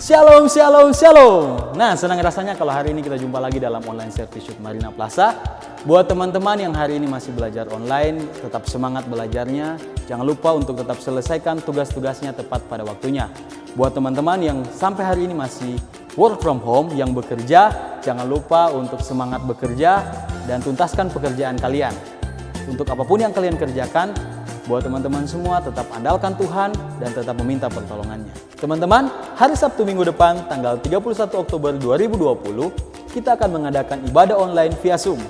Shalom, shalom, shalom. Nah, senang rasanya kalau hari ini kita jumpa lagi dalam online service Youth Marina Plaza. Buat teman-teman yang hari ini masih belajar online, tetap semangat belajarnya. Jangan lupa untuk tetap selesaikan tugas-tugasnya tepat pada waktunya. Buat teman-teman yang sampai hari ini masih work from home, yang bekerja, jangan lupa untuk semangat bekerja dan tuntaskan pekerjaan kalian. Untuk apapun yang kalian kerjakan, buat teman-teman semua tetap andalkan Tuhan dan tetap meminta pertolongannya. Teman-teman, hari Sabtu minggu depan tanggal 31 Oktober 2020 kita akan mengadakan ibadah online via Zoom.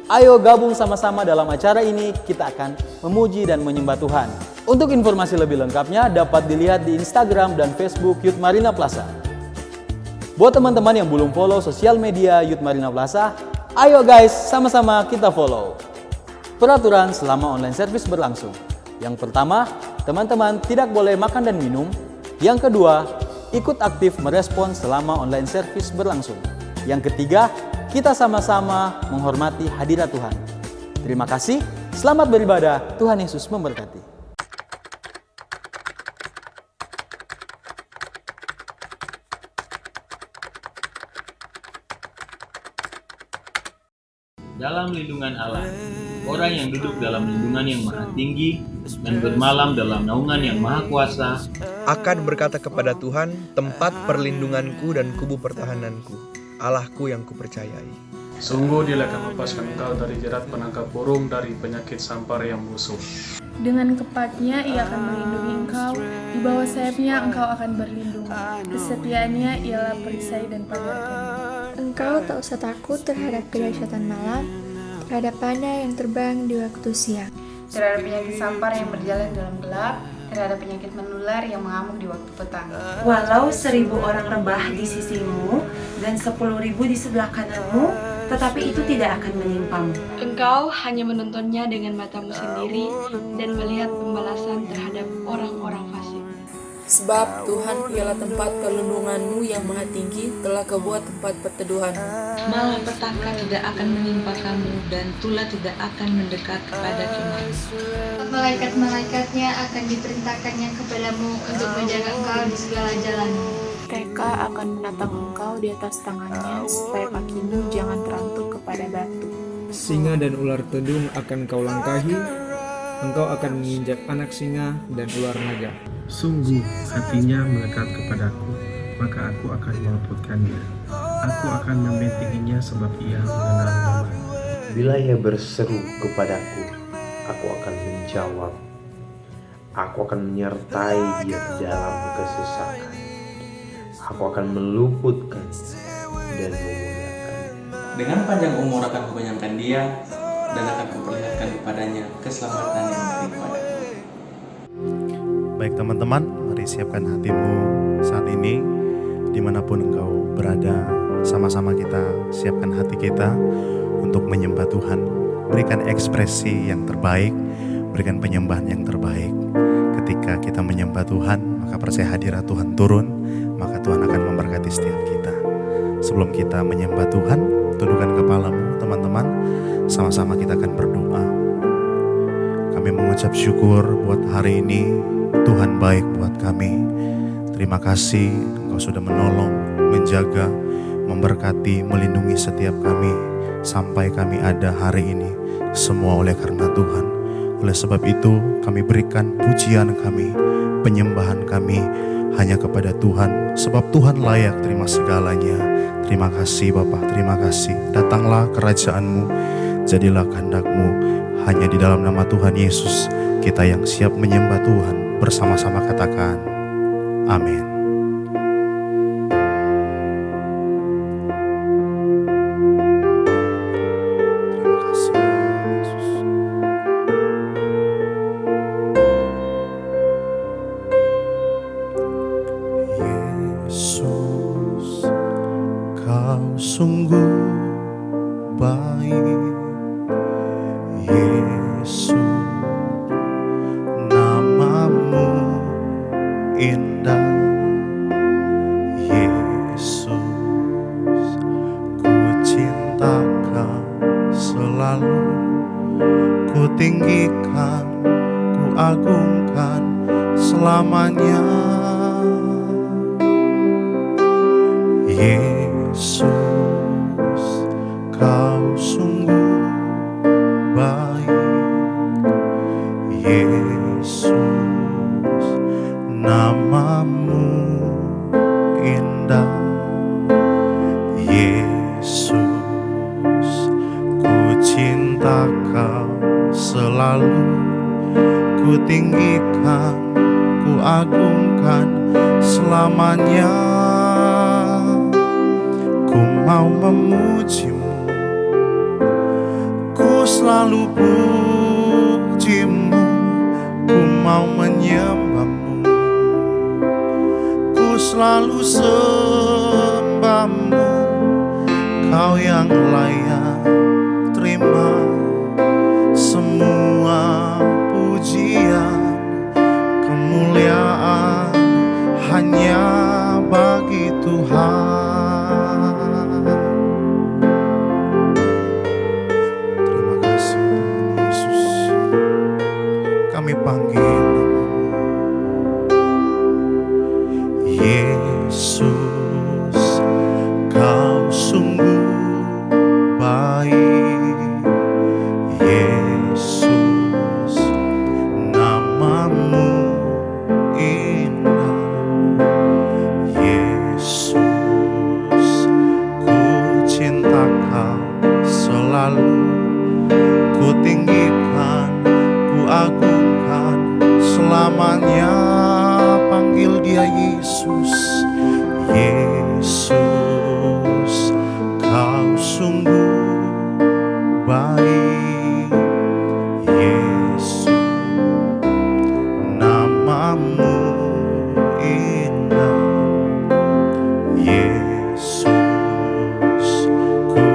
Ayo gabung sama-sama dalam acara ini, kita akan memuji dan menyembah Tuhan. Untuk informasi lebih lengkapnya dapat dilihat di Instagram dan Facebook Youth Marina Plaza. Buat teman-teman yang belum follow sosial media Youth Marina Plaza, ayo guys sama-sama kita follow. Peraturan selama online service berlangsung. Yang pertama, teman-teman tidak boleh makan dan minum. Yang kedua, ikut aktif merespon selama online service berlangsung. Yang ketiga, kita sama-sama menghormati hadirat Tuhan. Terima kasih, selamat beribadah, Tuhan Yesus memberkati. Dalam lindungan Allah, orang yang duduk dalam lindungan yang maha tinggi dan bermalam dalam naungan yang maha kuasa akan berkata kepada Tuhan, tempat perlindunganku dan kubu pertahananku, Allahku yang kupercayai. Sungguh Dia akan melepaskan engkau dari jerat penangkap burung, dari penyakit sampar yang busuk. Dengan kepatnya Ia akan melindungi engkau, di bawah sayapnya engkau akan berlindung. Kesetiaannya ialah perisai dan pagar. Engkau tak usah takut terhadap kedahsyatan malam, terhadap panah yang terbang di waktu siang, terhadap penyakit sampar yang berjalan dalam gelap, terhadap penyakit menular yang mengamuk di waktu petang. Walau 1000 orang rebah di sisimu dan 10.000 di sebelah kananmu, tetapi itu tidak akan menimpamu. Engkau hanya menontonnya dengan matamu sendiri dan melihat pembalasan terhadap orang-orang fasik. Sebab Tuhan ialah tempat perlindunganmu yang maha tinggi, telah kebuat tempat perteduhanmu. Malapetaka tidak akan menimpa kamu dan tulah tidak akan mendekat kepada kemahmu. Malaikat-malaikatnya akan diperintahkannya kepadamu untuk menjaga engkau di segala jalanmu. Mereka akan menatang engkau di atas tangannya, supaya kakimu jangan terantuk kepada batu. Singa dan ular tedung akan kau langkahi, engkau akan menginjak anak singa dan ular naga. Sungguh hatinya melekat kepadaku, maka aku akan meluputkannya. Aku akan membentenginya sebab ia mengenal nama. Bila ia berseru kepadaku, aku akan menjawab. Aku akan menyertai dia dalam kesesakan. Aku akan meluputkan dan memuliakan. Dengan panjang umur akan kukenyangkan dia, dan akan kuperlihatkan kepadanya keselamatan yang daripada. Baik teman-teman, mari siapkan hatimu saat ini, dimanapun engkau berada, sama-sama kita siapkan hati kita untuk menyembah Tuhan. Berikan ekspresi yang terbaik, berikan penyembahan yang terbaik. Ketika kita menyembah Tuhan, maka percaya hadirat Tuhan turun, maka Tuhan akan memberkati setiap kita. Sebelum kita menyembah Tuhan, tundukkan kepalamu teman-teman, sama-sama kita akan berdoa. Kami mengucap syukur buat hari ini, Tuhan baik buat kami. Terima kasih Engkau sudah menolong, menjaga, memberkati, melindungi setiap kami sampai kami ada hari ini. Semua oleh karena Tuhan. Oleh sebab itu kami berikan pujian kami, penyembahan kami hanya kepada Tuhan, sebab Tuhan layak terima segalanya. Terima kasih Bapa, terima kasih. Datanglah kerajaan-Mu, jadilah kehendak-Mu. Hanya di dalam nama Tuhan Yesus kita yang siap menyembah Tuhan, bersama-sama katakan amin. Sungguh baik, Yesus, namamu indah, Yesus, ku cinta Kau selalu, ku tinggikan, ku agungkan selamanya. selamanya. Ku mau memujimu, ku selalu pujimu, ku mau menyembahmu, ku selalu sembahmu. Kau yang layak terima semua pujian, kemuliaan hanya bagi Tuhan. Terima kasih Tuhan Yesus, kami panggil Yesus, Kau sungguh baik. Yesus, namamu indah. Yesus, ku cinta Kau selalu, ku tinggikan, ku agungkan selamanya. Panggil Dia Yesus. Yesus, Kau sungguh baik. Yesus, namamu indah. Yesus, ku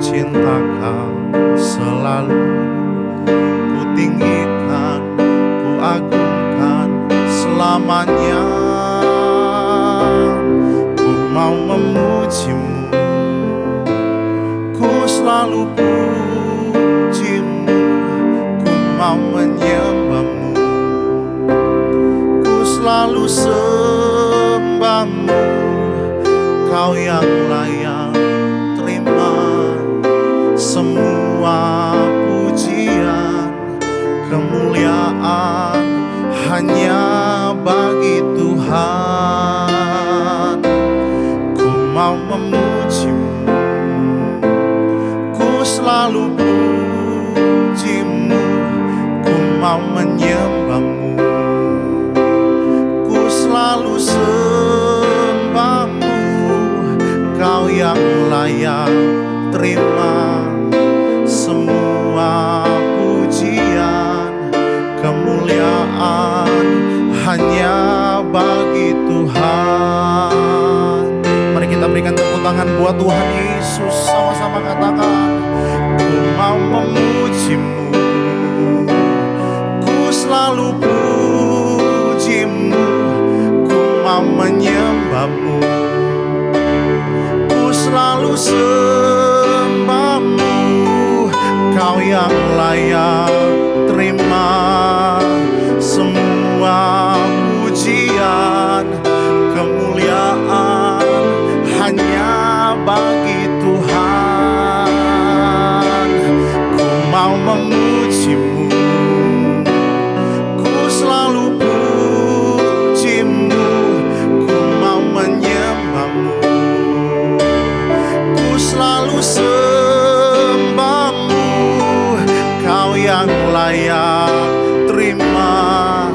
cinta Kau selalu, ku tinggikan, ku agungkan selamanya. Ku mau memujimu, ku selalu pujimu, ku mau menyembahmu, ku selalu sembahmu. Kau yang layak terima semua pujian, kemuliaan hanya bagi Tuhan. Ku mau memujimu, ku selalu pujimu, ku mau menyembahmu, ku selalu sembahmu. Kau yang layak terima semua pujian, kemuliaan hanya bagi Tuhan. Mari kita berikan tepuk tangan buat Tuhan Yesus, sama-sama katakan, ku mau memujimu, ku selalu pujimu, ku mau menyembahmu, ku selalu sembahmu. Kau yang layak terima semua pujian, kemuliaan hanya bagi Tuhan. Ku mau memujimu, ku selalu pujimu, ku mau menyembahmu, ku selalu sembahmu. Kau yang layak terima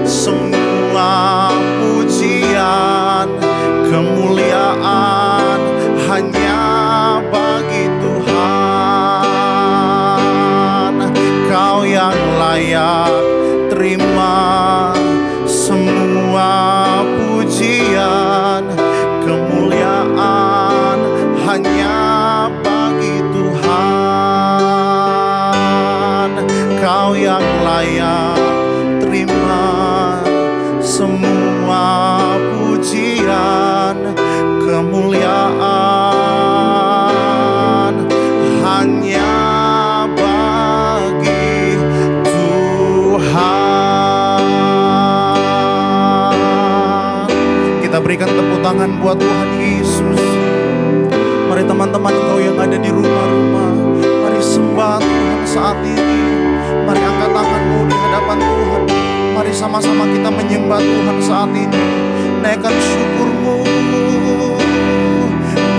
semua pujian, kemuliaan hanya bagi Tuhan. Kau yang layak terima semua pujian, kemuliaan hanya bagi Tuhan. Kau yang layak terima semua pujian, kemuliaan hanya bagi Tuhan. Kita berikan tepuk tangan buat Tuhan Yesus. Mari teman-teman engkau yang ada di rumah-rumah, mari sembah Tuhan saat ini. Mari angkat tanganmu di hadapan Tuhan. Mari sama-sama kita menyembah Tuhan saat ini. Naikkan syukurmu,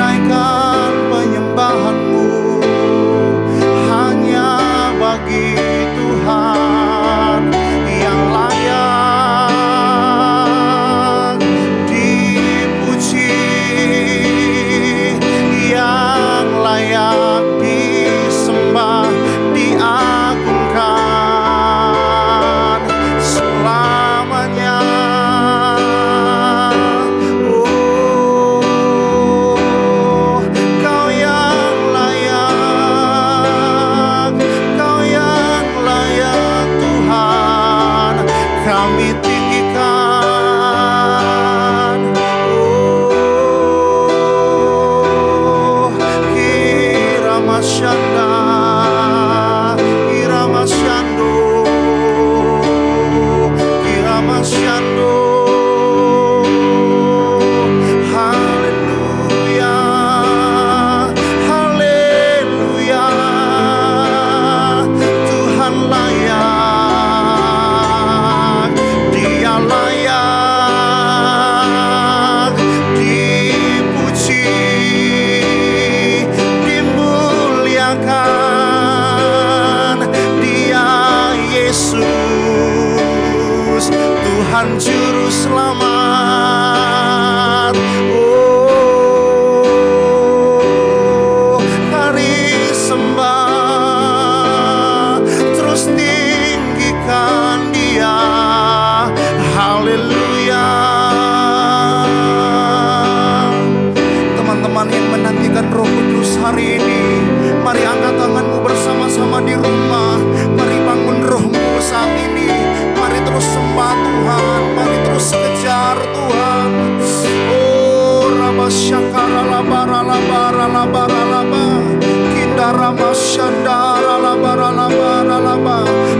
naikkan penyembahanmu hanya bagi Tuhan yang layak dipuji.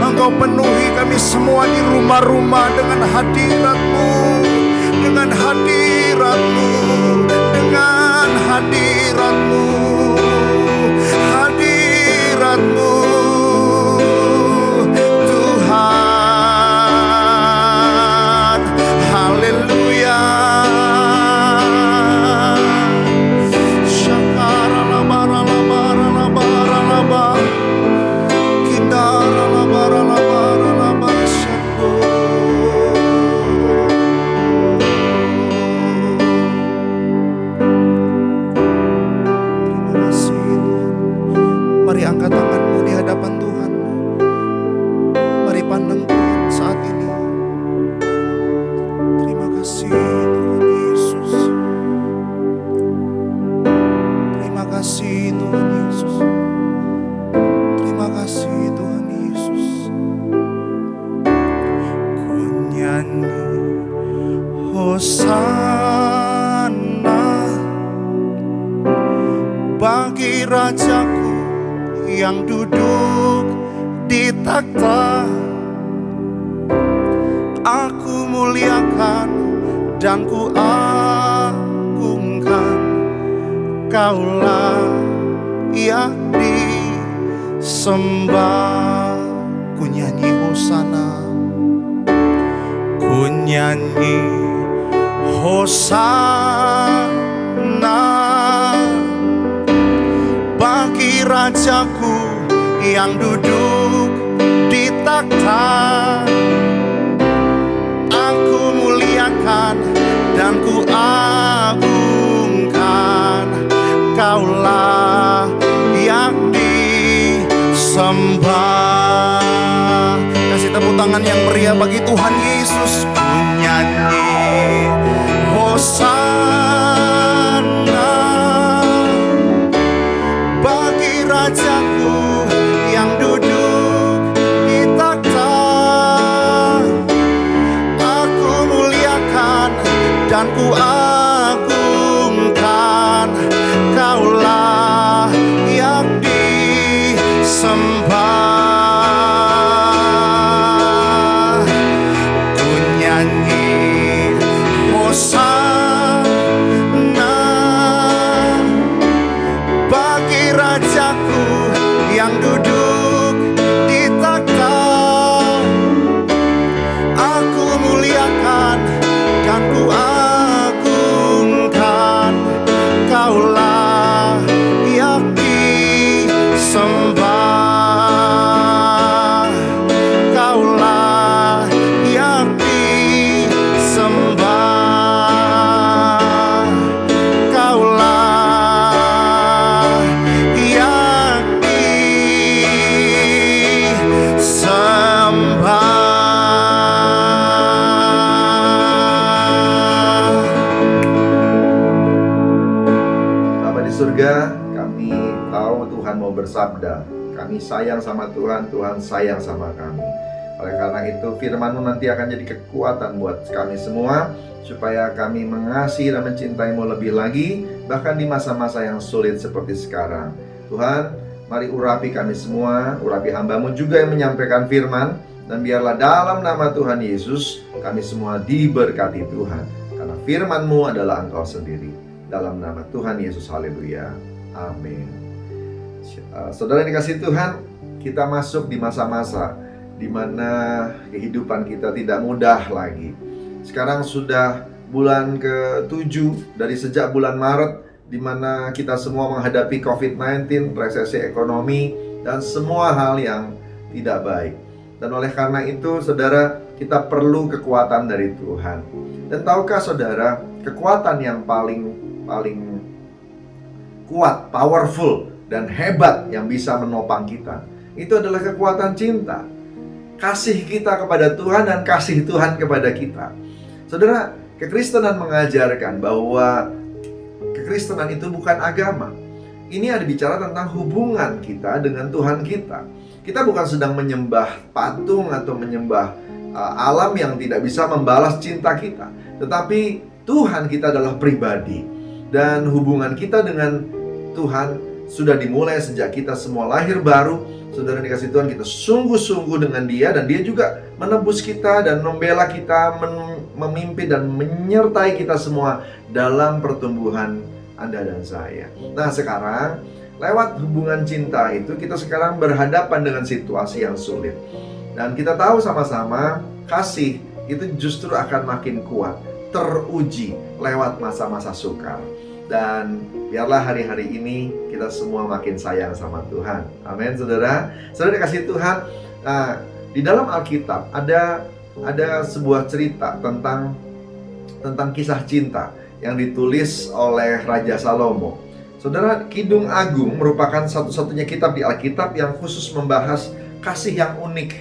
Engkau penuhi kami semua di rumah-rumah dengan hadirat-Mu, dengan hadirat-Mu, dengan hadirat-Mu, hadirat-Mu Tuhan. Haleluya. Mari angkat tanganmu di hadapan Tuhan. Mari pandang Tuhan saat ini. Terima kasih Tuhan Yesus. Terima kasih Tuhan Yesus. Terima kasih Tuhan Yesus. Ku nyanyi Hosana bagi Rajaku yang duduk di takhta. Aku muliakan dan ku agungkan, Kaulah yang disembah. Ku nyanyi Hosana, ku nyanyi Hosana bagi Rajaku yang duduk di takhta. Aku muliakan dan ku agungkan, Kaulah yang disembah. Kasih tepuk tangan yang meriah bagi Tuhan Yesus. Ku nyanyi Hosana bagi Rajaku yang duduk di takhta. Aku muliakan dan ku agungkan, Kaulah yang disembah. Ku nyanyi Hosana bagi Rajaku yang duduk di takhta. Aku muliakan dan ku agungkan, Kaulah yang disembah. Kaulah yang disembah. Kaulah yang disembah. Bapa di surga, kami tahu Tuhan mau bersabda. Kami sayang sama Tuhan, Tuhan sayang sama kami. Oleh karena itu firman-Mu nanti akan jadi kekuatan buat kami semua, supaya kami mengasihi dan mencintai-Mu lebih lagi, bahkan di masa-masa yang sulit seperti sekarang. Tuhan, mari urapi kami semua, urapi hamba-Mu juga yang menyampaikan firman, dan biarlah dalam nama Tuhan Yesus kami semua diberkati Tuhan, karena firman-Mu adalah Engkau sendiri. Dalam nama Tuhan Yesus, haleluya, amin. Saudara yang dikasihi Tuhan, kita masuk di masa-masa di mana kehidupan kita tidak mudah lagi. Sekarang sudah bulan ke-7 dari sejak bulan Maret, di mana kita semua menghadapi COVID-19, resesi ekonomi, dan semua hal yang tidak baik. Dan oleh karena itu, saudara, kita perlu kekuatan dari Tuhan. Dan tahukah saudara, kekuatan yang paling kuat, powerful, dan hebat yang bisa menopang kita, itu adalah kekuatan cinta. Kasih kita kepada Tuhan dan kasih Tuhan kepada kita. Saudara, kekristenan mengajarkan bahwa kekristenan itu bukan agama. Ini ada bicara tentang hubungan kita dengan Tuhan kita. Kita bukan sedang menyembah patung atau menyembah alam yang tidak bisa membalas cinta kita. Tetapi Tuhan kita adalah pribadi. Dan hubungan kita dengan Tuhan sudah dimulai sejak kita semua lahir baru. Saudara dikasih Tuhan, kita sungguh-sungguh dengan Dia, dan Dia juga menebus kita dan membela kita, memimpin dan menyertai kita semua dalam pertumbuhan Anda dan saya. Nah sekarang, lewat hubungan cinta itu, kita sekarang berhadapan dengan situasi yang sulit. Dan kita tahu sama-sama, kasih itu justru akan makin kuat, teruji lewat masa-masa sukar. Dan biarlah hari-hari ini kita semua makin sayang sama Tuhan. Amin, saudara. Saudara dikasih Tuhan, di dalam Alkitab ada sebuah cerita tentang kisah cinta yang ditulis oleh Raja Salomo. Saudara, Kidung Agung merupakan satu-satunya kitab di Alkitab yang khusus membahas kasih yang unik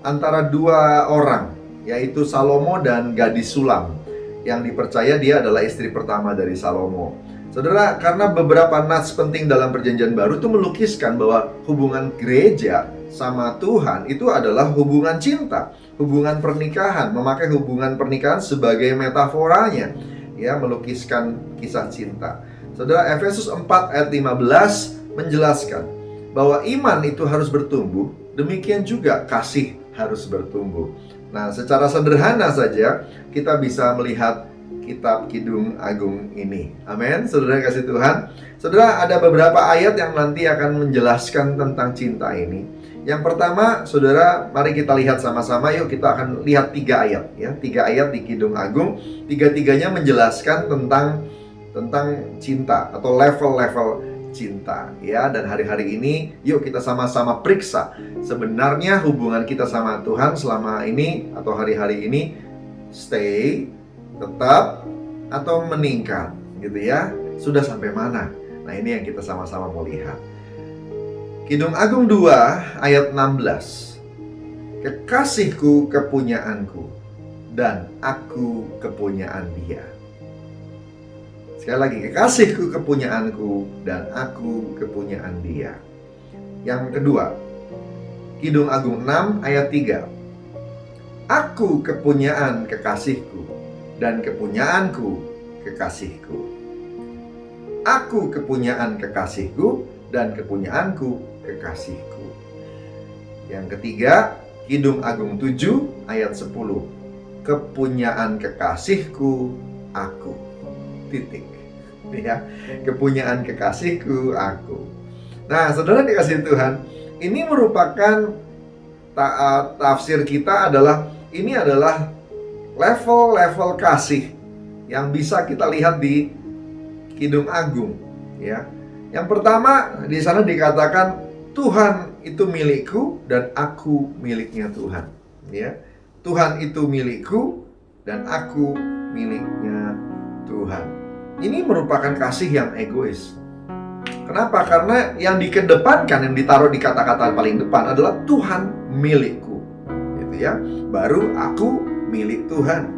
antara dua orang, yaitu Salomo dan gadis Sulam, yang dipercaya dia adalah istri pertama dari Salomo. Saudara, karena beberapa nats penting dalam Perjanjian Baru itu melukiskan bahwa hubungan gereja sama Tuhan itu adalah hubungan cinta, hubungan pernikahan, memakai hubungan pernikahan sebagai metaforanya, ya, melukiskan kisah cinta. Saudara, Efesus 4 ayat 15 menjelaskan bahwa iman itu harus bertumbuh, demikian juga kasih harus bertumbuh. Nah, secara sederhana saja kita bisa melihat kitab Kidung Agung ini. Amin, saudara kasih Tuhan. Saudara, ada beberapa ayat yang nanti akan menjelaskan tentang cinta ini. Yang pertama, saudara, mari kita lihat sama-sama. Yuk, kita akan lihat 3 ayat, ya, 3 ayat di Kidung Agung. Tiga-tiganya menjelaskan tentang cinta atau level-level cinta, ya. Dan hari-hari ini, yuk kita sama-sama periksa sebenarnya hubungan kita sama Tuhan selama ini atau hari-hari ini stay, tetap, atau meningkat, gitu ya. Sudah sampai mana? Nah, ini yang kita sama-sama mau lihat. Kidung Agung 2 ayat 16. Kekasihku kepunyaanku, dan aku kepunyaan Dia. Sekali lagi, kekasihku kepunyaanku, dan aku kepunyaan Dia. Yang kedua, Kidung Agung 6 ayat 3. Aku kepunyaan kekasihku, dan kepunyaanku kekasihku. Aku kepunyaan kekasihku, dan kepunyaanku kekasihku. Yang ketiga, Kidung Agung 7 ayat 10. Kepunyaan kekasihku aku. Titik. Ya, kepunyaan kekasihku aku. Nah, saudara dikasih Tuhan, ini merupakan tafsir kita adalah ini adalah level-level kasih yang bisa kita lihat di Kidung Agung, ya. Yang pertama, di sana dikatakan Tuhan itu milikku dan aku miliknya Tuhan, ya. Tuhan itu milikku dan aku miliknya Tuhan. Ini merupakan kasih yang egois. Kenapa? Karena yang dikedepankan, yang ditaruh di kata-kata paling depan adalah Tuhan milikku, gitu ya. Baru aku milik Tuhan.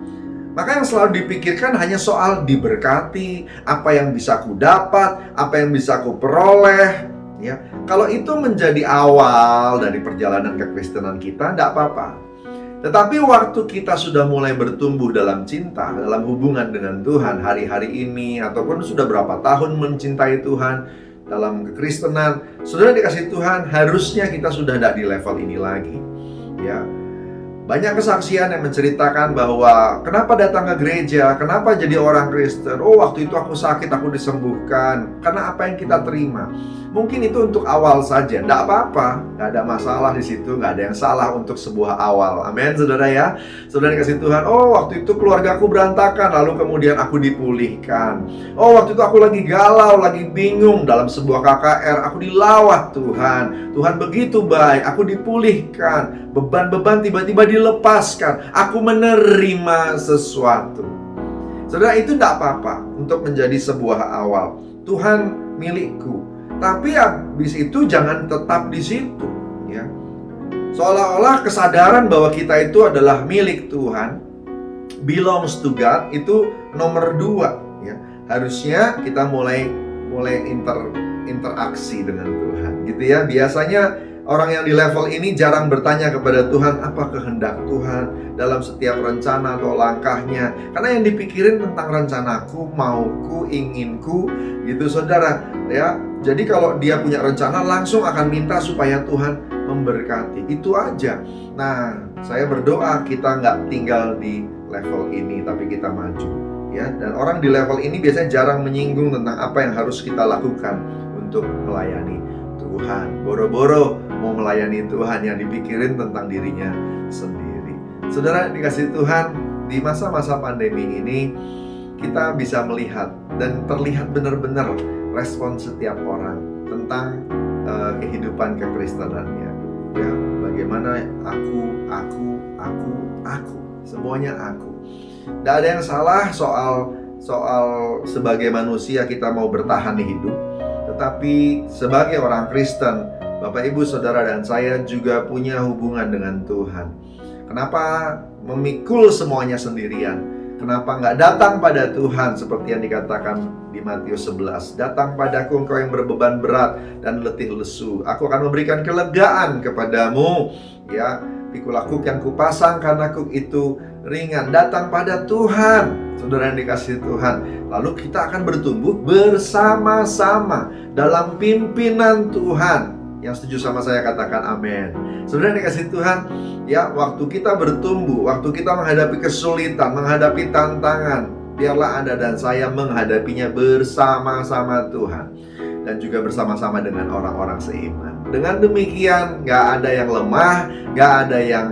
Maka yang selalu dipikirkan hanya soal diberkati, apa yang bisa ku dapat, apa yang bisa ku peroleh, ya. Kalau itu menjadi awal dari perjalanan kekristenan kita, tidak apa-apa. Tetapi waktu kita sudah mulai bertumbuh dalam cinta, dalam hubungan dengan Tuhan hari-hari ini, ataupun sudah berapa tahun mencintai Tuhan dalam kekristenan, saudara dikasih Tuhan, harusnya kita sudah tidak di level ini lagi, ya. Banyak kesaksian yang menceritakan bahwa kenapa datang ke gereja, kenapa jadi orang Kristen. Oh, waktu itu aku sakit, aku disembuhkan. Karena apa yang kita terima. Mungkin itu untuk awal saja, tidak apa-apa, tidak ada masalah di situ, nggak ada yang salah untuk sebuah awal. Amin, saudara ya. Saudara dikasih Tuhan, oh waktu itu keluargaku berantakan, lalu kemudian aku dipulihkan. Oh waktu itu aku lagi galau, lagi bingung dalam sebuah KKR, aku dilawat Tuhan. Tuhan begitu baik, aku dipulihkan. Beban-beban tiba-tiba dilepaskan. Aku menerima sesuatu. Saudara, itu tidak apa-apa untuk menjadi sebuah awal. Tuhan milikku. Tapi habis itu jangan tetap di situ, ya. Seolah-olah kesadaran bahwa kita itu adalah milik Tuhan, belongs to God, itu nomor 2, ya. Harusnya kita mulai interaksi dengan Tuhan, gitu ya. Biasanya Orang yang di level ini jarang bertanya kepada Tuhan, apa kehendak Tuhan dalam setiap rencana atau langkahnya. Karena yang dipikirin tentang rencanaku, mauku, inginku, gitu saudara. Ya, jadi kalau dia punya rencana langsung akan minta supaya Tuhan memberkati. Itu aja. Nah, saya berdoa kita nggak tinggal di level ini, tapi kita maju. Ya, dan orang di level ini biasanya jarang menyinggung tentang apa yang harus kita lakukan untuk melayani Tuhan. Boro-boro mau melayani Tuhan, yang dipikirin tentang dirinya sendiri. Saudara dikasih Tuhan, di masa-masa pandemi ini kita bisa melihat dan terlihat benar-benar respon setiap orang tentang kehidupan kekristenannya. Ya, bagaimana aku, semuanya aku. Tidak ada yang salah soal sebagai manusia kita mau bertahan di hidup. Tetapi sebagai orang Kristen, Bapak, Ibu, Saudara, dan saya juga punya hubungan dengan Tuhan. Kenapa memikul semuanya sendirian? Kenapa nggak datang pada Tuhan seperti yang dikatakan di Matius 11? Datang padaku engkau yang berbeban berat dan letih lesu. Aku akan memberikan kelegaan kepadamu. Ya, pikulah kuk yang kupasang karena kuk itu ringan. Datang pada Tuhan, saudara yang dikasihi Tuhan. Lalu kita akan bertumbuh bersama-sama dalam pimpinan Tuhan. Yang setuju sama saya katakan amin. Saudara yang dikasihi Tuhan, ya, waktu kita bertumbuh, waktu kita menghadapi kesulitan, menghadapi tantangan, biarlah Anda dan saya menghadapinya bersama-sama Tuhan. Dan juga bersama-sama dengan orang-orang seiman. Dengan demikian, gak ada yang lemah, gak ada yang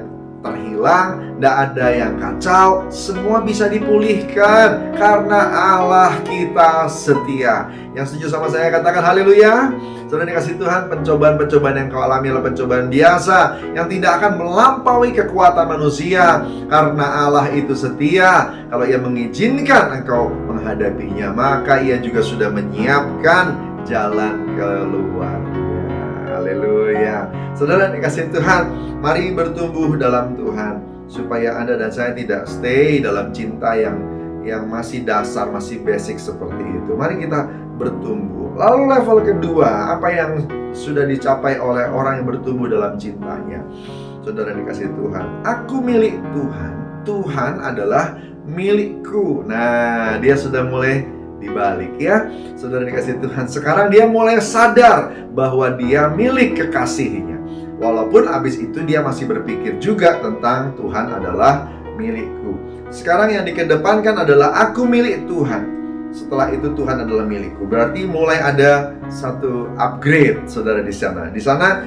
terhilang, gak ada yang kacau. Semua bisa dipulihkan karena Allah kita setia. Yang setuju sama saya katakan haleluya. Saudara dikasih Tuhan, pencobaan-pencobaan yang kau alami adalah pencobaan biasa yang tidak akan melampaui kekuatan manusia, karena Allah itu setia. Kalau Ia mengizinkan engkau menghadapinya, maka Ia juga sudah menyiapkan jalan keluar. Haleluya. Saudara dikasih Tuhan, mari bertumbuh dalam Tuhan, supaya Anda dan saya tidak stay dalam cinta yang masih dasar, masih basic seperti itu. Mari kita bertumbuh. Lalu level kedua, apa yang sudah dicapai oleh orang yang bertumbuh dalam cintanya? Saudara dikasih Tuhan, aku milik Tuhan, Tuhan adalah milikku. Nah, dia sudah mulai dibalik, ya. Saudara dikasih Tuhan, sekarang dia mulai sadar bahwa dia milik kekasihnya. Walaupun abis itu dia masih berpikir juga tentang Tuhan adalah milikku. Sekarang yang dikedepankan adalah aku milik Tuhan. Setelah itu Tuhan adalah milikku. Berarti mulai ada satu upgrade, saudara, di sana. Di sana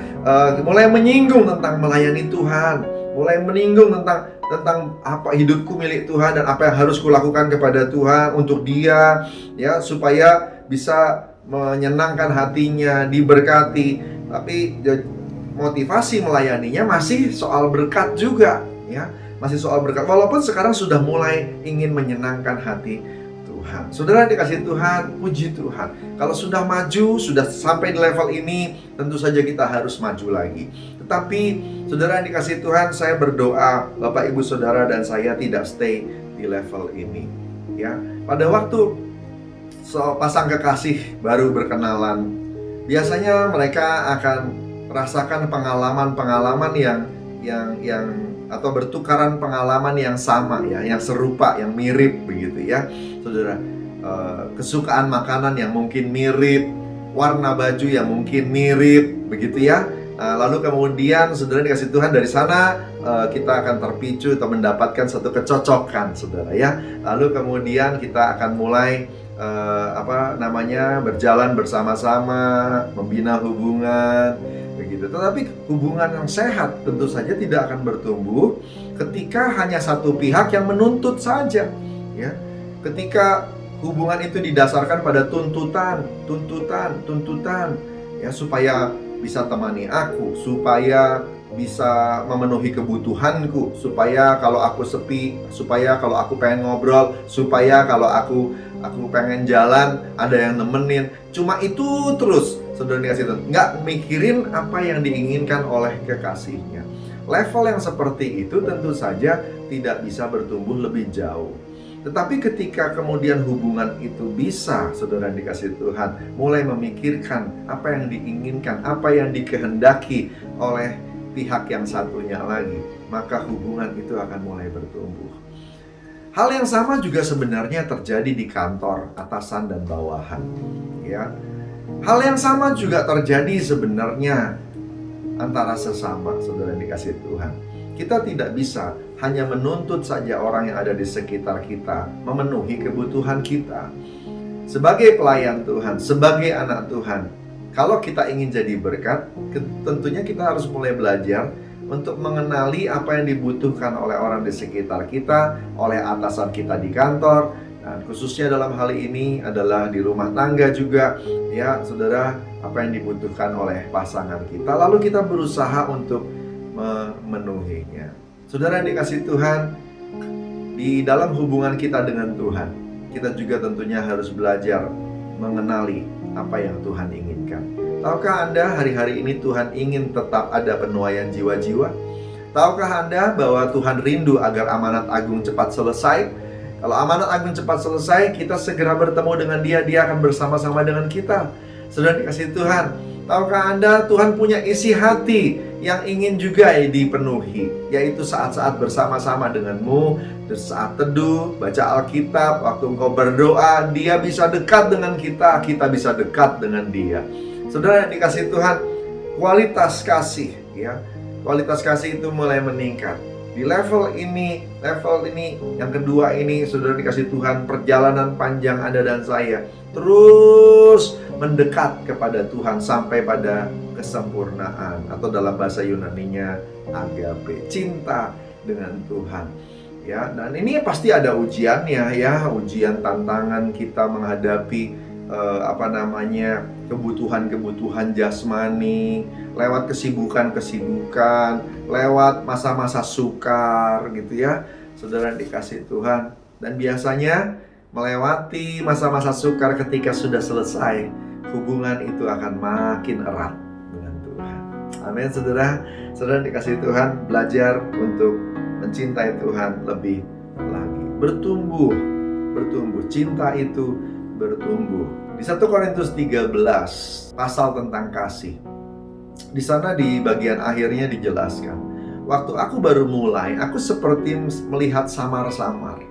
mulai menyinggung tentang melayani Tuhan, mulai menyinggung tentang apa hidupku milik Tuhan dan apa yang harus kulakukan kepada Tuhan untuk Dia, ya, supaya bisa menyenangkan hatinya, diberkati. Tapi motivasi melayaninya masih soal berkat juga, ya, masih soal berkat. Walaupun sekarang sudah mulai ingin menyenangkan hati Tuhan. Saudara dikasih Tuhan, puji Tuhan. Kalau sudah maju, sudah sampai di level ini, tentu saja kita harus maju lagi. Tetapi saudara yang dikasih Tuhan, saya berdoa Bapak, Ibu, Saudara, dan saya tidak stay di level ini. Ya, pada waktu pasang kekasih baru berkenalan, biasanya mereka akan rasakan pengalaman-pengalaman yang atau bertukaran pengalaman yang sama, ya, yang serupa, yang mirip begitu, ya, saudara. Kesukaan makanan yang mungkin mirip, warna baju yang mungkin mirip, begitu, ya. Lalu kemudian saudara dikasih Tuhan, dari sana kita akan terpicu atau mendapatkan satu kecocokan, saudara, ya. Lalu kemudian kita akan mulai berjalan bersama-sama, membina hubungan, begitu. Tetapi hubungan yang sehat tentu saja tidak akan bertumbuh ketika hanya satu pihak yang menuntut saja, ya. Ketika hubungan itu didasarkan pada tuntutan, ya, supaya bisa temani aku, supaya bisa memenuhi kebutuhanku, supaya kalau aku sepi, supaya kalau aku pengen ngobrol, supaya kalau aku pengen jalan ada yang nemenin. Cuma itu terus, saudara dikasih Tuhan, nggak mikirin apa yang diinginkan oleh kekasihnya. Level yang seperti itu tentu saja tidak bisa bertumbuh lebih jauh. Tetapi ketika kemudian hubungan itu bisa, saudara yang dikasihi Tuhan, mulai memikirkan apa yang diinginkan, apa yang dikehendaki oleh pihak yang satunya lagi, maka hubungan itu akan mulai bertumbuh. Hal yang sama juga sebenarnya terjadi di kantor, atasan dan bawahan, ya. Hal yang sama juga terjadi sebenarnya antara sesama, saudara yang dikasihi Tuhan. Kita tidak bisa hanya menuntut saja orang yang ada di sekitar kita memenuhi kebutuhan kita. Sebagai pelayan Tuhan, sebagai anak Tuhan, kalau kita ingin jadi berkat, tentunya kita harus mulai belajar untuk mengenali apa yang dibutuhkan oleh orang di sekitar kita, oleh atasan kita di kantor, dan khususnya dalam hal ini adalah di rumah tangga juga, ya saudara, apa yang dibutuhkan oleh pasangan kita, lalu kita berusaha untuk memenuhinya. Saudara yang dikasihi Tuhan, di dalam hubungan kita dengan Tuhan, kita juga tentunya harus belajar mengenali apa yang Tuhan inginkan. Tahukah Anda hari-hari ini Tuhan ingin tetap ada penuaian jiwa-jiwa? Tahukah Anda bahwa Tuhan rindu agar amanat agung cepat selesai? Kalau amanat agung cepat selesai, kita segera bertemu dengan Dia, Dia akan bersama-sama dengan kita. Saudara dikasihi Tuhan, tahukah Anda Tuhan punya isi hati yang ingin juga dipenuhi, yaitu saat-saat bersama-sama denganmu, saat teduh, baca Alkitab, waktu engkau berdoa, Dia bisa dekat dengan kita, kita bisa dekat dengan Dia. Saudara yang dikasihi Tuhan, kualitas kasih, ya, kualitas kasih itu mulai meningkat. Di level ini yang kedua ini, saudara dikasihi Tuhan, perjalanan panjang Anda dan saya terus mendekat kepada Tuhan sampai pada kesempurnaan, atau dalam bahasa Yunaninya agape, cinta dengan Tuhan. Ya, dan ini pasti ada ujiannya, ya, ujian tantangan kita menghadapi kebutuhan-kebutuhan jasmani, lewat kesibukan-kesibukan, lewat masa-masa sukar gitu ya, saudara dikasihi Tuhan. Dan biasanya melewati masa-masa sukar ketika sudah selesai, hubungan itu akan makin erat dengan Tuhan. Amin, saudara. Saudara dikasihi Tuhan, belajar untuk mencintai Tuhan lebih lagi. Bertumbuh, cinta itu bertumbuh. Di 1 Korintus 13, pasal tentang kasih. Di sana di bagian akhirnya dijelaskan, waktu aku baru mulai, aku seperti melihat samar-samar.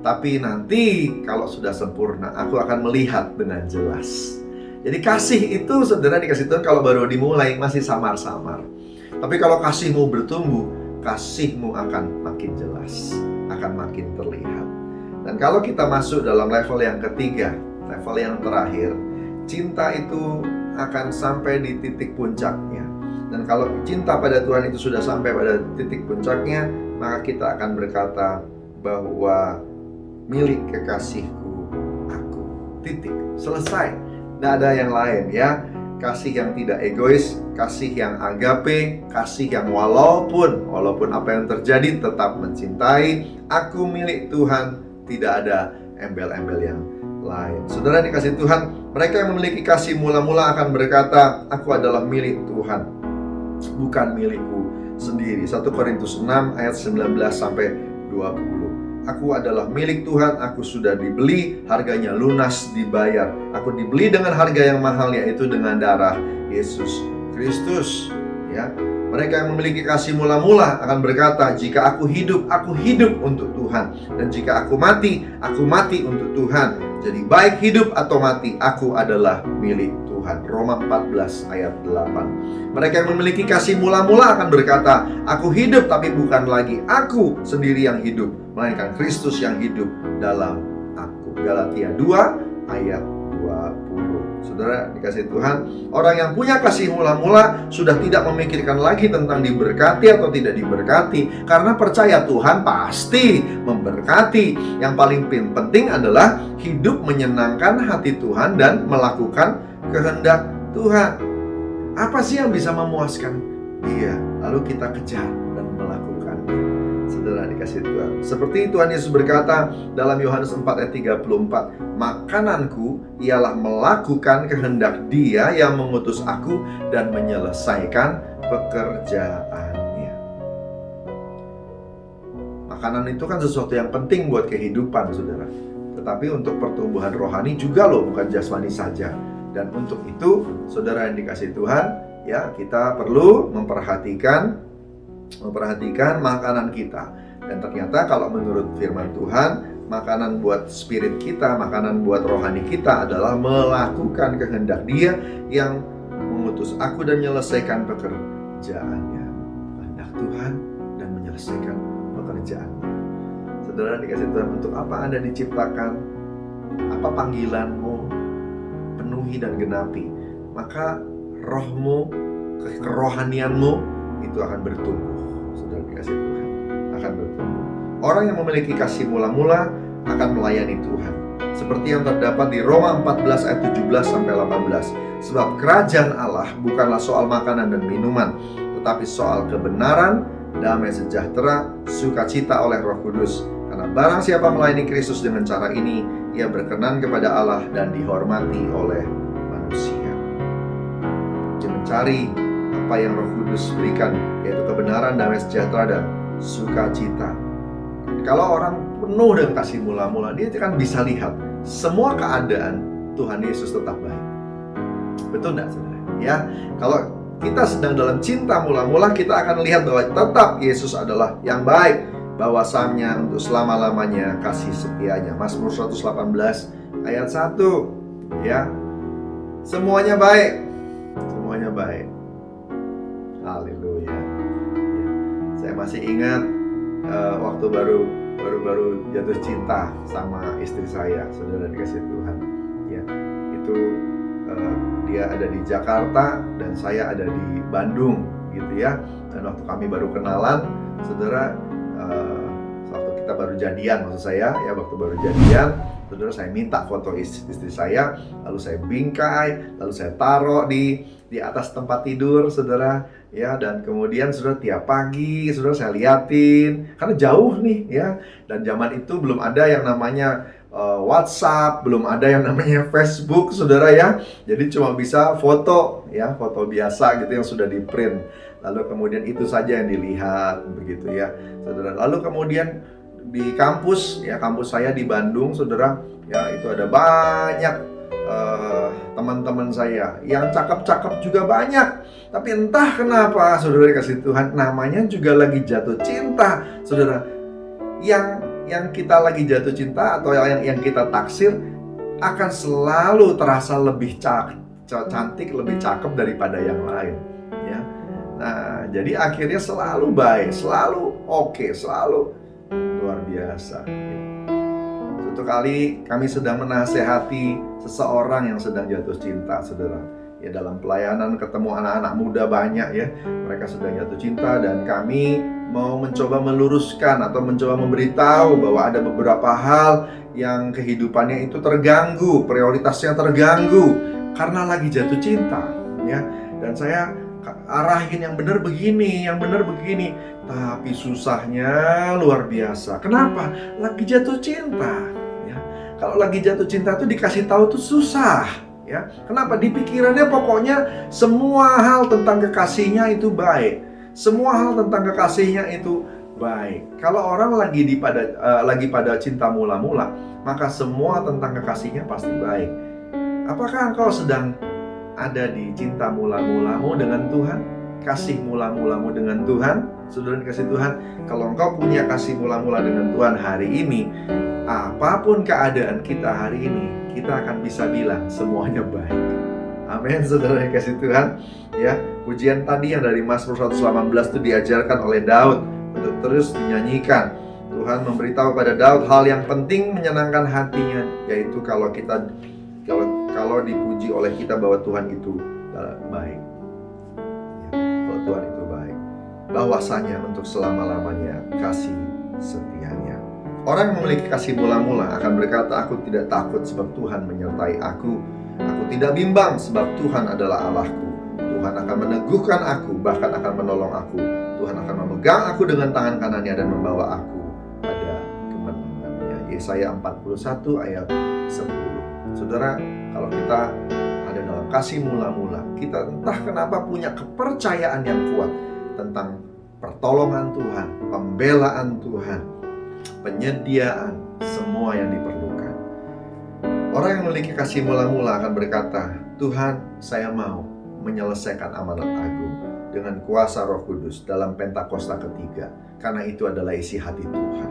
Tapi nanti kalau sudah sempurna, aku akan melihat dengan jelas. Jadi kasih itu, saudara dikasihi Tuhan, kalau baru dimulai masih samar-samar. Tapi kalau kasihmu bertumbuh, kasihmu akan makin jelas, akan makin terlihat. Dan kalau kita masuk dalam level yang ketiga, level yang terakhir, cinta itu akan sampai di titik puncaknya. Dan kalau cinta pada Tuhan itu sudah sampai pada titik puncaknya, maka kita akan berkata bahwa milik kekasihku aku. Titik. Selesai. Tidak ada yang lain, ya. Kasih yang tidak egois, kasih yang agape, kasih yang walaupun apa yang terjadi tetap mencintai. Aku milik Tuhan, tidak ada embel-embel yang lain. Saudara dikasihi Tuhan, mereka yang memiliki kasih mula-mula akan berkata, aku adalah milik Tuhan, bukan milikku sendiri. 1 Korintus 6 ayat 19 sampai 20. Aku adalah milik Tuhan, aku sudah dibeli, harganya lunas dibayar. Aku dibeli dengan harga yang mahal, yaitu dengan darah Yesus Kristus. Ya, mereka yang memiliki kasih mula-mula akan berkata, jika aku hidup untuk Tuhan. Dan jika aku mati untuk Tuhan. Jadi baik hidup atau mati, aku adalah milik Tuhan. Roma 14 ayat 8. Mereka yang memiliki kasih mula-mula akan berkata, aku hidup tapi bukan lagi aku sendiri yang hidup, melainkan Kristus yang hidup dalam aku. Galatia 2 ayat 20. Saudara dikasihi Tuhan, orang yang punya kasih mula-mula sudah tidak memikirkan lagi tentang diberkati atau tidak diberkati, karena percaya Tuhan pasti memberkati. Yang paling penting adalah hidup menyenangkan hati Tuhan dan melakukan kehendak Tuhan. Apa sih yang bisa memuaskan Dia? Lalu kita kejar dan melakukannya. Saudara dikasihi Tuhan, seperti Tuhan Yesus berkata dalam Yohanes 4 ayat 34, makananku ialah melakukan kehendak Dia yang mengutus aku dan menyelesaikan pekerjaannya. Makanan itu kan sesuatu yang penting buat kehidupan, saudara. Tetapi untuk pertumbuhan rohani juga loh, bukan jasmani saja. Dan untuk itu, saudara yang dikasihi Tuhan, ya, kita perlu memperhatikan makanan kita. Dan ternyata kalau menurut firman Tuhan, makanan buat spirit kita, makanan buat rohani kita adalah melakukan kehendak Dia yang mengutus aku dan menyelesaikan pekerjaannya. Kehendak Tuhan dan menyelesaikan pekerjaannya. Saudara dikasih Tuhan, untuk apa Anda diciptakan? Apa panggilanmu? Penuhi dan genapi. Maka rohmu, kerohanianmu itu akan bertumbuh. Saudara dikasih Tuhan, akan bertumbuh. Orang yang memiliki kasih mula-mula akan melayani Tuhan. Seperti yang terdapat di Roma 14 ayat 17-18. Sebab kerajaan Allah bukanlah soal makanan dan minuman, tetapi soal kebenaran, damai sejahtera, sukacita oleh Roh Kudus. Karena barang siapa melayani Kristus dengan cara ini, ia berkenan kepada Allah dan dihormati oleh manusia. Dia mencari apa yang Roh Kudus berikan, yaitu kebenaran, damai sejahtera, dan sukacita. Kalau orang penuh dengan kasih mula-mula, dia akan bisa lihat semua keadaan Tuhan Yesus tetap baik. Betul tidak, saudara? Ya, kalau kita sedang dalam cinta mula-mula, kita akan lihat bahwa tetap Yesus adalah yang baik. Bahwasannya untuk selama-lamanya kasih setianya. Mazmur 118 ayat 1. Ya, semuanya baik. Semuanya baik. Haleluya. Ya. Saya masih ingat waktu baru jatuh cinta sama istri saya, saudara dikasih Tuhan. Ya, itu dia ada di Jakarta dan saya ada di Bandung, gitu ya. Dan waktu kami baru kenalan, saudara, waktu kita baru jadian, maksud saya, ya, waktu baru jadian, saudara, saya minta foto istri saya, lalu saya bingkai, lalu saya taruh di atas tempat tidur, saudara, ya, dan kemudian saudara tiap pagi, saudara, saya liatin, karena jauh nih, ya, dan zaman itu belum ada yang namanya WhatsApp, belum ada yang namanya Facebook, saudara, ya, jadi cuma bisa foto, ya, foto biasa gitu yang sudah di print, lalu kemudian itu saja yang dilihat, begitu ya, saudara. Lalu kemudian di kampus, ya, kampus saya di Bandung, saudara, ya, itu ada banyak teman-teman saya yang cakep-cakep juga banyak. Tapi entah kenapa, saudara dikasih Tuhan, namanya juga lagi jatuh cinta, saudara. Yang kita lagi jatuh cinta atau yang kita taksir akan selalu terasa lebih cantik, lebih cakep daripada yang lain, ya. Nah, jadi akhirnya selalu baik, selalu oke, selalu luar biasa. Suatu kali kami sedang menasehati seseorang yang sedang jatuh cinta, saudara. Ya, dalam pelayanan ketemu anak-anak muda banyak, ya. Mereka sedang jatuh cinta dan kami mau mencoba meluruskan atau mencoba memberitahu bahwa ada beberapa hal yang kehidupannya itu terganggu, prioritasnya terganggu karena lagi jatuh cinta, ya. Dan saya arahin yang benar begini, yang benar begini, tapi susahnya luar biasa. Kenapa? Lagi jatuh cinta, ya. Kalau lagi jatuh cinta tuh dikasih tahu tuh susah, ya. Kenapa? Di pikirannya pokoknya semua hal tentang kekasihnya itu baik. Semua hal tentang kekasihnya itu baik. Kalau orang lagi pada cinta mula-mula, maka semua tentang kekasihnya pasti baik. Apakah engkau sedang ada di cinta mula-mulamu dengan Tuhan? Kasih mula-mulamu dengan Tuhan? Saudara dikasih Tuhan, kalau engkau punya kasih mula-mula dengan Tuhan hari ini, apapun keadaan kita hari ini, kita akan bisa bilang semuanya baik. Amin, saudara yang kasih Tuhan. Ya, pujian tadi yang dari Mazmur 118 itu diajarkan oleh Daud untuk terus dinyanyikan. Tuhan memberitahu pada Daud hal yang penting menyenangkan hatinya, yaitu kalau dipuji oleh kita bahwa Tuhan itu baik. Ya, kalau Tuhan itu baik, bahwasanya untuk selama-lamanya kasih setianya. Orang yang memiliki kasih mula-mula akan berkata, aku tidak takut sebab Tuhan menyertai aku. Aku tidak bimbang sebab Tuhan adalah Allahku. Tuhan akan meneguhkan aku, bahkan akan menolong aku. Tuhan akan memegang aku dengan tangan kanannya dan membawa aku pada kemenangannya. Yesaya 41 ayat 10. Saudara, kalau kita ada dalam kasih mula-mula, kita entah kenapa punya kepercayaan yang kuat tentang pertolongan Tuhan, pembelaan Tuhan, penyediaan semua yang diperlukan. Orang yang memiliki kasih mula-mula akan berkata, Tuhan, saya mau menyelesaikan amanat agung dengan kuasa Roh Kudus dalam Pentakosta ketiga, karena itu adalah isi hati Tuhan.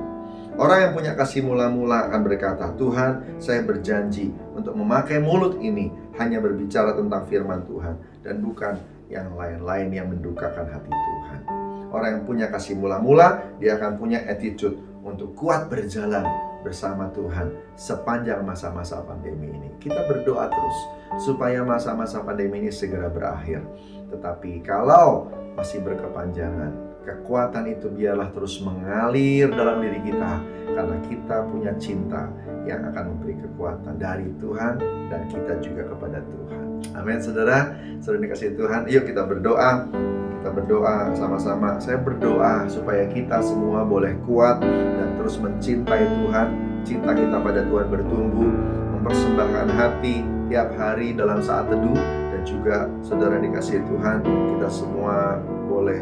Orang yang punya kasih mula-mula akan berkata, Tuhan, saya berjanji untuk memakai mulut ini hanya berbicara tentang firman Tuhan dan bukan yang lain-lain yang mendukakan hati Tuhan. Orang yang punya kasih mula-mula, dia akan punya attitude untuk kuat berjalan bersama Tuhan sepanjang masa-masa pandemi ini. Kita berdoa terus supaya masa-masa pandemi ini segera berakhir. Tetapi kalau masih berkepanjangan, kekuatan itu biarlah terus mengalir dalam diri kita, karena kita punya cinta yang akan memberi kekuatan dari Tuhan dan kita juga kepada Tuhan. Amin, saudara. Saudara dikasihi Tuhan, yuk kita berdoa. Kita berdoa sama-sama. Saya berdoa supaya kita semua boleh kuat dan terus mencintai Tuhan. Cinta kita pada Tuhan bertumbuh, mempersembahkan hati tiap hari dalam saat teduh. Dan juga saudara dikasihi Tuhan, kita semua boleh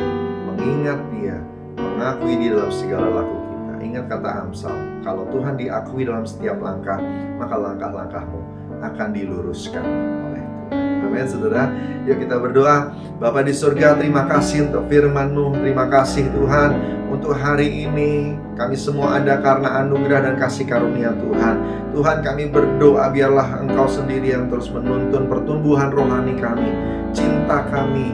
mengingat Dia, mengakui Dia dalam segala laku kita. Ingat kata Amsal, kalau Tuhan diakui dalam setiap langkah, maka langkah-langkahmu akan diluruskan oleh Tuhan. Amin, saudara. Yuk kita berdoa. Bapa di surga, terima kasih untuk firman-Mu. Terima kasih Tuhan untuk hari ini. Kami semua ada karena anugerah dan kasih karunia Tuhan. Tuhan, kami berdoa biarlah Engkau sendiri yang terus menuntun pertumbuhan rohani kami. Cinta kami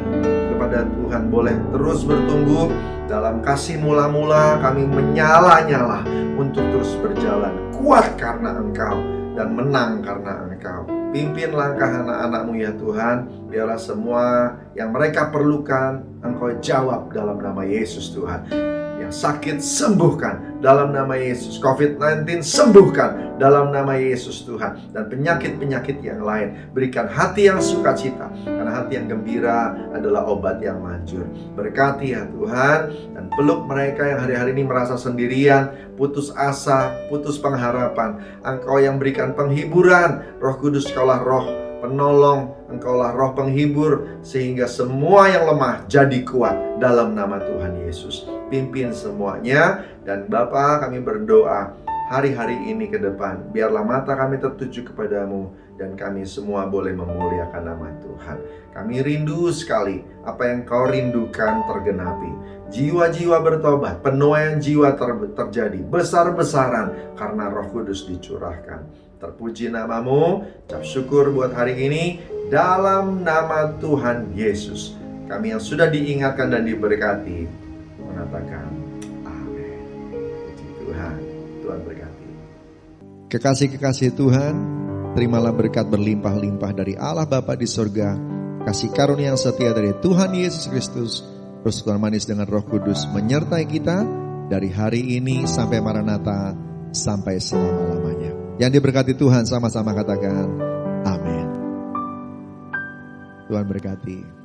kepada Tuhan boleh terus bertumbuh. Dalam kasih mula-mula kami menyala-nyala untuk terus berjalan kuat karena Engkau dan menang karena Engkau. Pimpin langkah anak-anak-Mu ya Tuhan. Biarlah semua yang mereka perlukan Engkau jawab dalam nama Yesus Tuhan. Yang sakit sembuhkan dalam nama Yesus. COVID-19 sembuhkan dalam nama Yesus Tuhan. Dan penyakit-penyakit yang lain berikan hati yang sukacita, karena hati yang gembira adalah obat yang manjur. Berkati ya Tuhan, dan peluk mereka yang hari-hari ini merasa sendirian, putus asa, putus pengharapan. Engkau yang berikan penghiburan. Roh Kudus, Engkaulah roh penolong, Engkaulah roh penghibur, sehingga semua yang lemah jadi kuat dalam nama Tuhan Yesus. Pimpin semuanya. Dan Bapa, kami berdoa hari-hari ini ke depan, biarlah mata kami tertuju kepadamu dan kami semua boleh memuliakan nama Tuhan. Kami rindu sekali apa yang Kau rindukan tergenapi. Jiwa-jiwa bertobat, penuaian jiwa terjadi besar-besaran karena Roh Kudus dicurahkan. Terpuji nama-Mu. Ucap syukur buat hari ini dalam nama Tuhan Yesus. Kami yang sudah diingatkan dan diberkati mengatakan amin. Puji Tuhan. Tuhan berkati. Kekasih-kekasih Tuhan, terimalah berkat berlimpah-limpah dari Allah Bapa di surga, kasih karunia yang setia dari Tuhan Yesus Kristus, persekutuan manis dengan Roh Kudus menyertai kita dari hari ini sampai Maranatha, sampai selama-lamanya. Yang diberkati Tuhan sama-sama katakan amin. Tuhan berkati.